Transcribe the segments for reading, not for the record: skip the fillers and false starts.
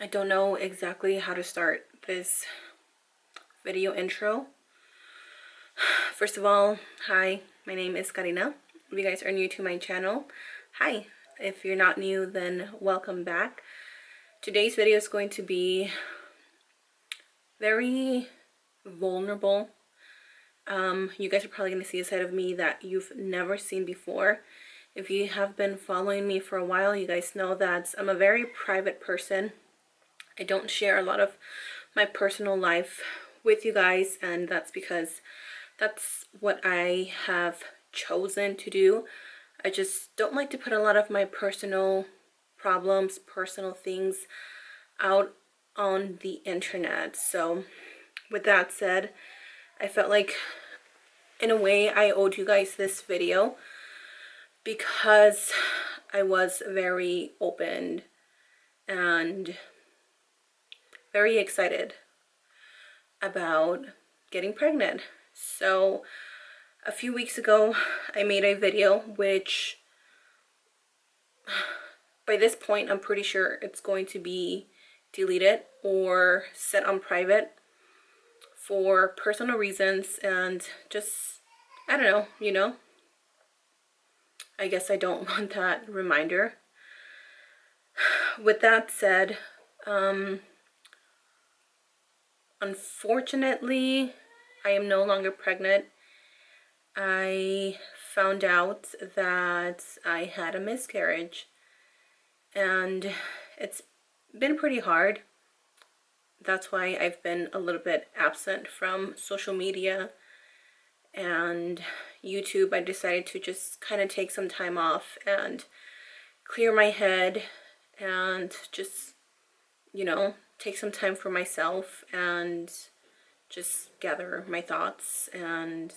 I don't know exactly how to start this video intro. First of all, hi, my name is Karina. If you guys are new to my channel, hi. If you're not new, then welcome back. Today's video is going to be very vulnerable. You guys are probably going to see a side of me that you've never seen before. If you have been following me for a while, you guys know that I'm a very private person. I don't share a lot of my personal life with you guys, and that's because that's what I have chosen to do. I just don't like to put a lot of my personal problems, personal things out on the internet. So with that said, I felt like in a way I owed you guys this video because I was very open and very excited about getting pregnant. So a few weeks ago I made a video which by this point I'm pretty sure it's going to be deleted or set on private for personal reasons, and just I don't know, I guess I don't want that reminder. With that said, unfortunately I am no longer pregnant. I found out that I had a miscarriage, and it's been pretty hard. That's why I've been a little bit absent from social media and YouTube. I decided to just kind of take some time off and clear my head and just, take some time for myself and just gather my thoughts and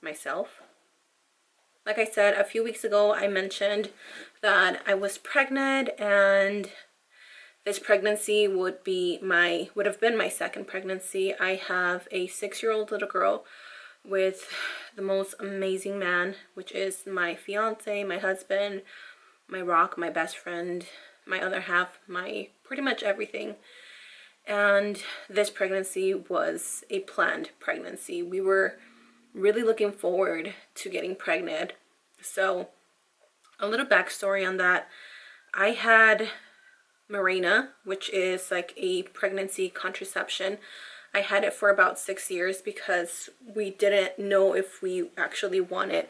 myself. Like I said, a few weeks ago I mentioned that I was pregnant, and this pregnancy would have been my second pregnancy. I have a 6-year-old little girl with the most amazing man, which is my fiance, my husband, my rock, my best friend, my other half, my pretty much everything. And this pregnancy was a planned pregnancy. We were really looking forward to getting pregnant. So a little backstory on that. I had Mirena, which is like a pregnancy contraception. I had it for about 6 years because we didn't know if we actually wanted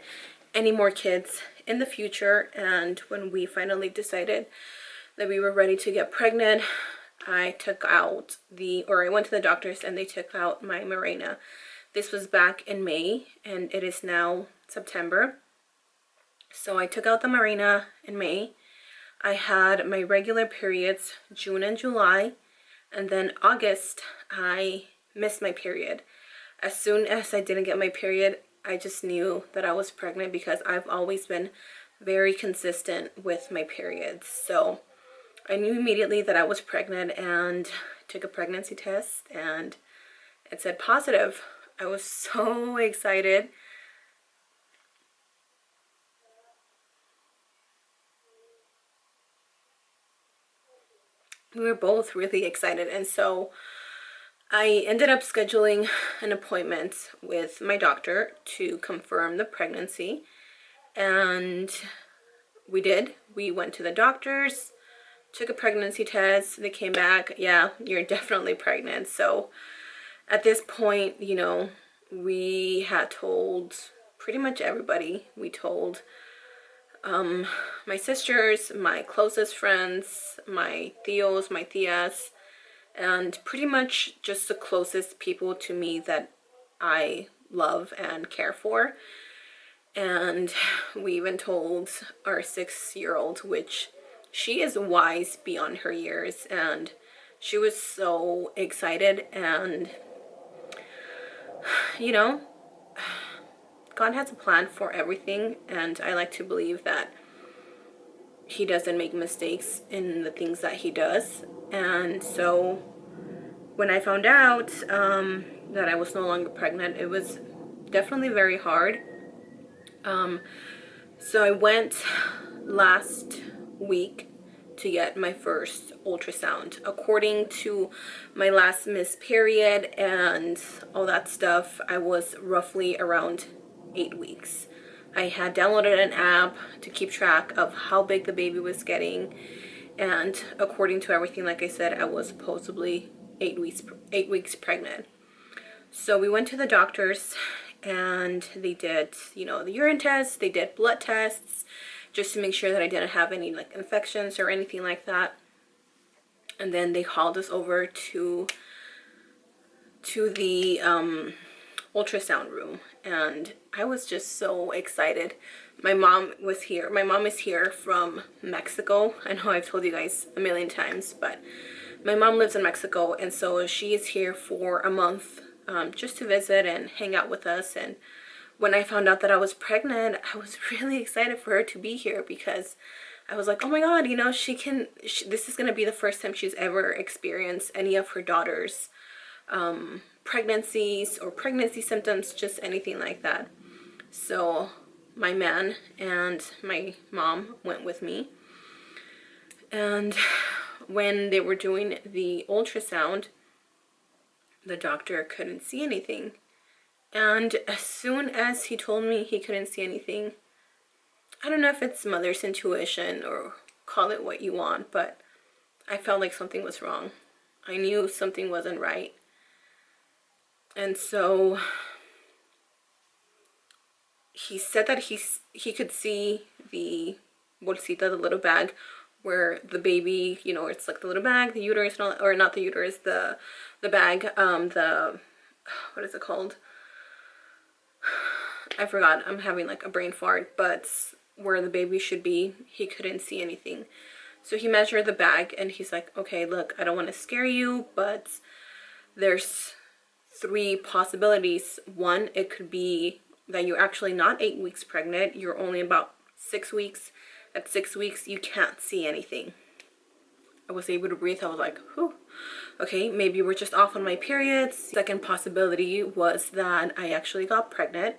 any more kids in the future. And when we finally decided that we were ready to get pregnant, I went to the doctors and they took out my Mirena. This was back in May and it is now September. So I took out the Mirena in May. I had my regular periods June and July, and then August I missed my period. As soon as I didn't get my period, I just knew that I was pregnant because I've always been very consistent with my periods. So I knew immediately that I was pregnant and took a pregnancy test and it said positive. I was so excited. We were both really excited, and so I ended up scheduling an appointment with my doctor to confirm the pregnancy, and we did. We went to the doctors, took a pregnancy test. They came back, yeah, you're definitely pregnant. So at this point, we had told pretty much everybody. We told my sisters, my closest friends, my tios, my tias, and pretty much just the closest people to me that I love and care for. And we even told our 6-year-old, which she is wise beyond her years, and she was so excited. And God has a plan for everything, and I like to believe that he doesn't make mistakes in the things that he does. And so when I found out that I was no longer pregnant, it was definitely very hard. So I went last week to get my first ultrasound. According to my last missed period and all that stuff, I was roughly around 8 weeks. I had downloaded an app to keep track of how big the baby was getting, and according to everything, like I said, I was supposedly 8 weeks pregnant. So we went to the doctors and they did, you know, the urine tests, they did blood tests just to make sure that I didn't have any like infections or anything like that. And then they called us over to the ultrasound room, and I was just so excited. My mom was here. My mom is here from Mexico. I know I've told you guys a million times, but my mom lives in Mexico, and so she is here for a month just to visit and hang out with us. And when I found out that I was pregnant, I was really excited for her to be here, because I was like, oh my god, you know, this is going to be the first time she's ever experienced any of her daughter's pregnancies or pregnancy symptoms, just anything like that. So my man and my mom went with me, and when they were doing the ultrasound, the doctor couldn't see anything. And as soon as he told me he couldn't see anything, I don't know if it's mother's intuition or call it what you want, but I felt like something was wrong. I knew something wasn't right. And so he said that he could see the bolsita, the little bag where the baby, you know, it's like the little bag, the uterus, or not the uterus, the bag, what is it called? I forgot. I'm having like a brain fart, but where the baby should be, he couldn't see anything. So he measured the bag and he's like, okay, look, I don't want to scare you, but there's 3 possibilities. One, it could be that you're actually not 8 weeks pregnant. You're only about 6 weeks. At 6 weeks, you can't see anything. I was able to breathe. I was like, whew, okay, maybe we're just off on my periods. Second possibility was that I actually got pregnant,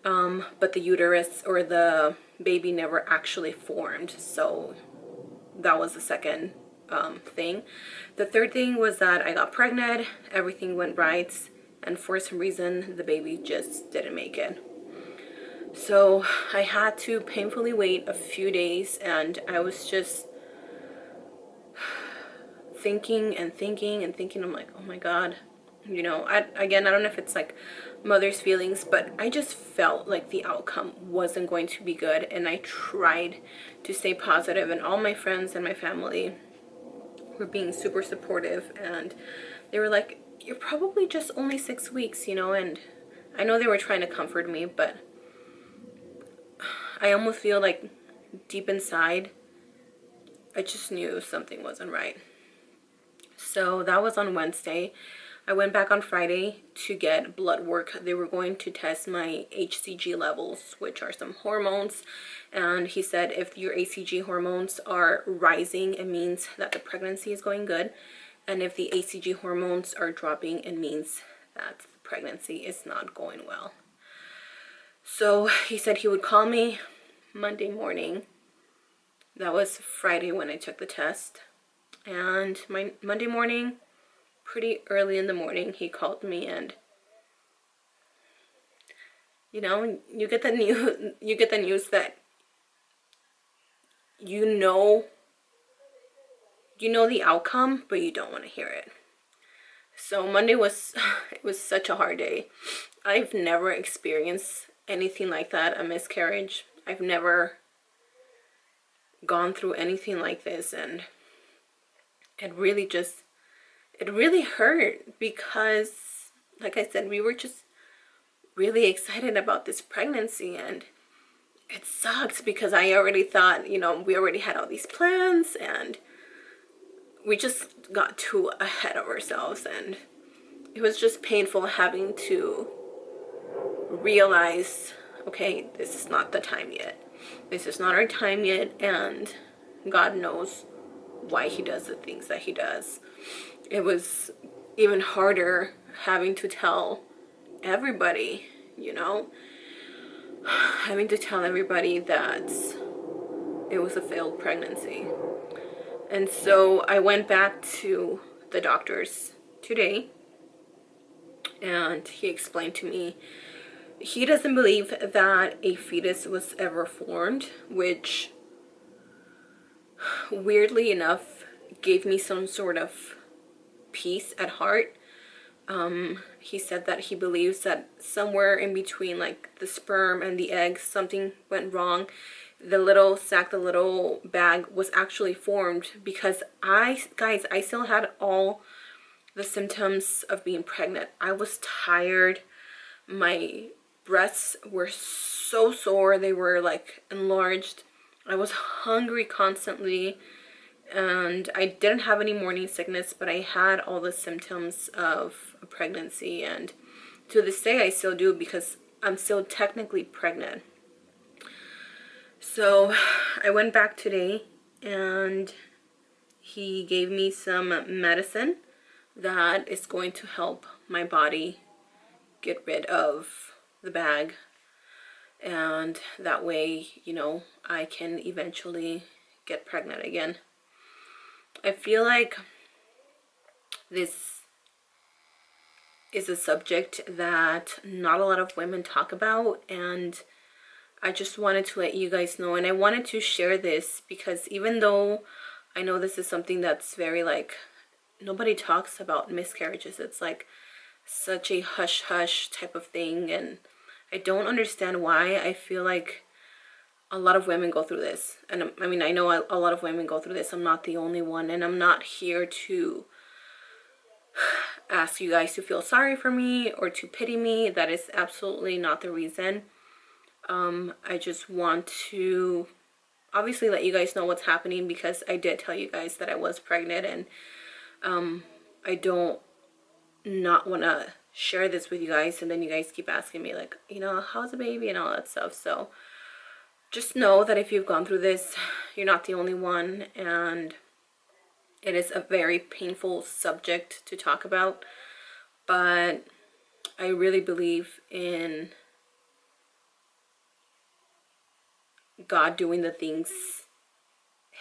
but the uterus or the baby never actually formed. So that was the second thing. The third thing was that I got pregnant, everything went right, and for some reason the baby just didn't make it. So I had to painfully wait a few days, and I was just thinking and thinking and thinking. I'm like, oh my god, you know, again, I don't know if it's like mother's feelings, but I just felt like the outcome wasn't going to be good, and I tried to stay positive, and all my friends and my family were being super supportive, and they were like, you're probably just only 6 weeks, you know. And I know they were trying to comfort me, but I almost feel like deep inside I just knew something wasn't right. So that was on Wednesday. I went back on Friday to get blood work. They were going to test my HCG levels, which are some hormones. And he said if your HCG hormones are rising, it means that the pregnancy is going good. And if the HCG hormones are dropping, it means that the pregnancy is not going well. So he said he would call me Monday morning. That was Friday when I took the test. And my Monday morning, pretty early in the morning, he called me, and you know, you get the news that you know the outcome, but you don't want to hear it. So Monday was it was such a hard day. I've never experienced anything like that, a miscarriage. I've never gone through anything like this, and it really hurt, because like I said, we were just really excited about this pregnancy, and it sucked because I already thought, you know, we already had all these plans, and we just got too ahead of ourselves, and it was just painful having to realize, okay, this is not the time yet. This is not our time yet, and God knows why he does the things that he does. It was even harder having to tell everybody, you know, having to tell everybody that it was a failed pregnancy. And so I went back to the doctors today, and he explained to me he doesn't believe that a fetus was ever formed, which weirdly enough gave me some sort of peace at heart. He said that he believes that somewhere in between like the sperm and the eggs something went wrong. The little sac, the little bag was actually formed because I still had all the symptoms of being pregnant. I was tired. My breasts were so sore. They were like enlarged. I was hungry constantly, and I didn't have any morning sickness, but I had all the symptoms of a pregnancy, and to this day I still do because I'm still technically pregnant. So I went back today and he gave me some medicine that is going to help my body get rid of the bag, and that way, you know, I can eventually get pregnant again. I feel like this is a subject that not a lot of women talk about, and I just wanted to let you guys know, and I wanted to share this because even though I know this is something that's very like, nobody talks about miscarriages. It's like such a hush-hush type of thing, and I don't understand why. I feel like a lot of women go through this, and I mean, I know a lot of women go through this. I'm not the only one, and I'm not here to ask you guys to feel sorry for me or to pity me. That is absolutely not the reason. I just want to obviously let you guys know what's happening because I did tell you guys that I was pregnant, and I don't not want to share this with you guys, and then you guys keep asking me like, you know, how's the baby and all that stuff. So just know that if you've gone through this, you're not the only one, and it is a very painful subject to talk about, but I really believe in God doing the things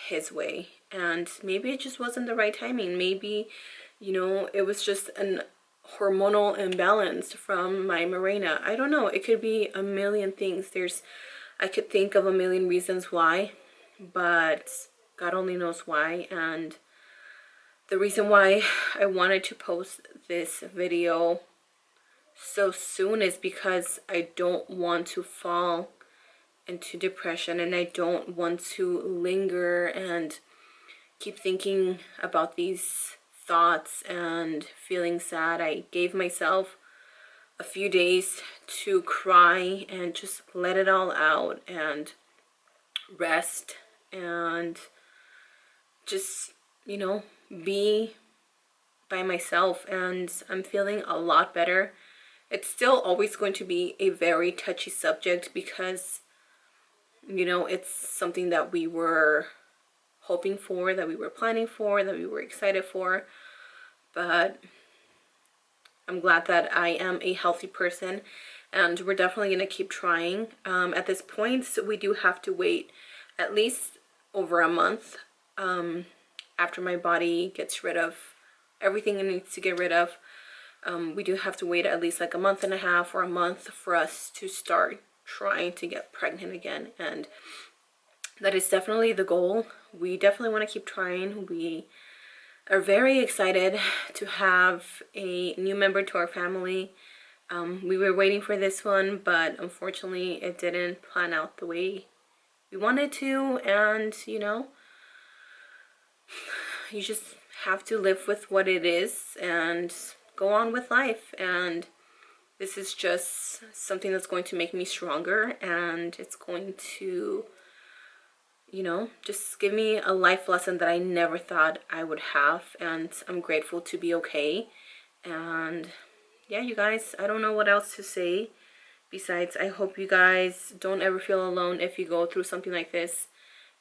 his way, and maybe it just wasn't the right timing. Maybe, you know, it was just an hormonal imbalance from my Mirena. I don't know. It could be a million things. I could think of a million reasons why, but God only knows why. And the reason why I wanted to post this video so soon is because I don't want to fall into depression, and I don't want to linger and keep thinking about these thoughts and feeling sad. I gave myself a few days to cry and just let it all out and rest and just, you know, be by myself, and I'm feeling a lot better. It's still always going to be a very touchy subject because, you know, it's something that we were hoping for, that we were planning for, that we were excited for, but I'm glad that I am a healthy person, and we're definitely going to keep trying. At this point, we do have to wait at least over a month after my body gets rid of everything it needs to get rid of. We do have to wait at least like a month and a half or a month for us to start trying to get pregnant again, and that is definitely the goal. We definitely want to keep trying. We are very excited to have a new member to our family. We were waiting for this one, but unfortunately it didn't plan out the way we wanted to, and you know, you just have to live with what it is and go on with life. And this is just something that's going to make me stronger, and it's going to, you know, just give me a life lesson that I never thought I would have, and I'm grateful to be okay. And yeah, you guys, I don't know what else to say besides I hope you guys don't ever feel alone if you go through something like this.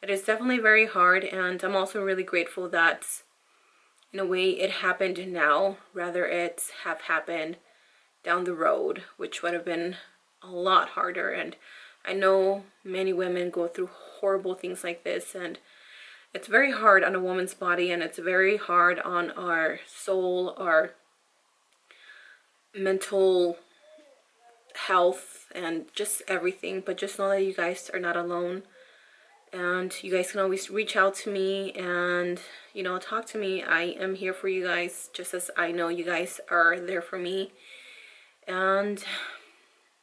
It is definitely very hard, and I'm also really grateful that in a way it happened now rather it have happened down the road, which would have been a lot harder. And I know many women go through horrible things like this, and it's very hard on a woman's body, and it's very hard on our soul, our mental health, and just everything. But just know that you guys are not alone, and you guys can always reach out to me and, you know, talk to me. I am here for you guys, just as I know you guys are there for me. And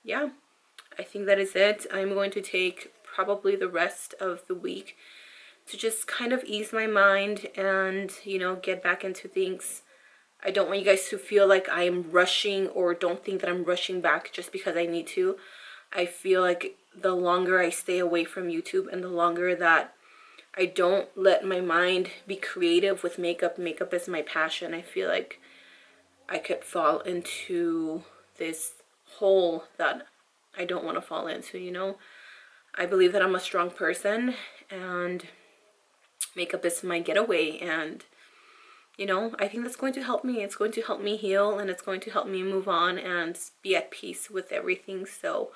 yeah, I think that is it. I'm going to take probably the rest of the week to just kind of ease my mind and, you know, get back into things. I don't want you guys to feel like I'm rushing, or don't think that I'm rushing back just because I need to. I feel like the longer I stay away from YouTube, and the longer that I don't let my mind be creative with makeup, makeup is my passion, I feel like I could fall into this hole that I don't want to fall into, you know. I believe that I'm a strong person, and makeup is my getaway, and you know, I think that's going to help me. It's going to help me heal, and it's going to help me move on and be at peace with everything. So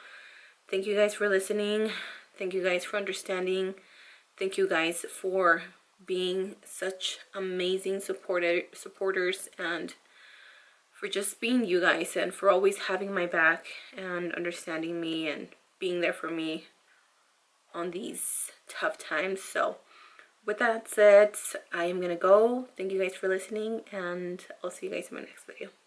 thank you guys for listening. Thank you guys for understanding. Thank you guys for being such amazing supporters, and for just being you guys, and for always having my back and understanding me and being there for me on these tough times. So with that said, I am gonna go. Thank you guys for listening, and I'll see you guys in my next video.